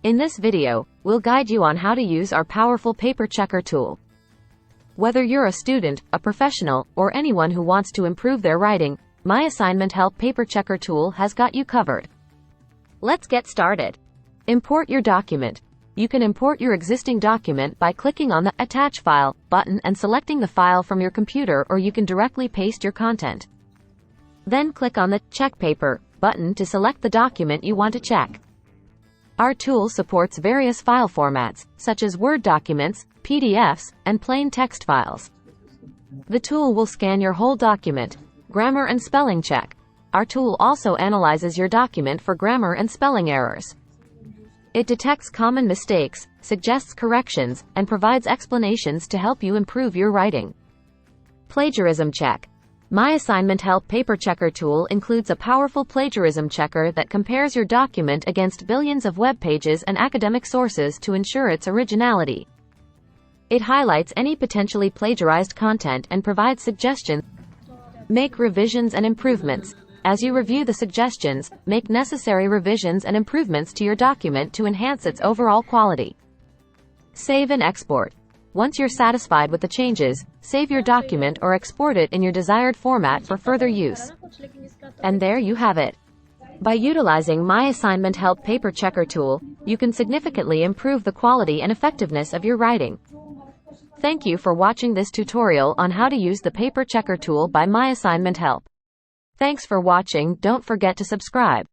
In this video, we'll guide you on how to use our powerful paper checker tool. Whether you're a student, a professional, or anyone who wants to improve their writing, MyAssignmentHelp Paper Checker tool has got you covered. Let's get started. Import your document. You can import your existing document by clicking on the Attach File button and selecting the file from your computer, or you can directly paste your content. Then click on the Check Paper button to select the document you want to check. Our tool supports various file formats, such as Word documents, PDFs, and plain text files. The tool will scan your whole document, grammar and spelling check. Our tool also analyzes your document for grammar and spelling errors. It detects common mistakes, suggests corrections, and provides explanations to help you improve your writing. Plagiarism check. MyAssignmentHelp Paper Checker tool includes a powerful plagiarism checker that compares your document against billions of web pages and academic sources to ensure its originality. It highlights any potentially plagiarized content and provides suggestions. Make revisions and improvements. As you review the suggestions, make necessary revisions and improvements to your document to enhance its overall quality. Save and export. Once you're satisfied with the changes, save your document or export it in your desired format for further use. And there you have it. By utilizing MyAssignmentHelp Paper Checker tool, you can significantly improve the quality and effectiveness of your writing. Thank you for watching this tutorial on how to use the Paper Checker tool by MyAssignmentHelp. Thanks for watching. Don't forget to subscribe.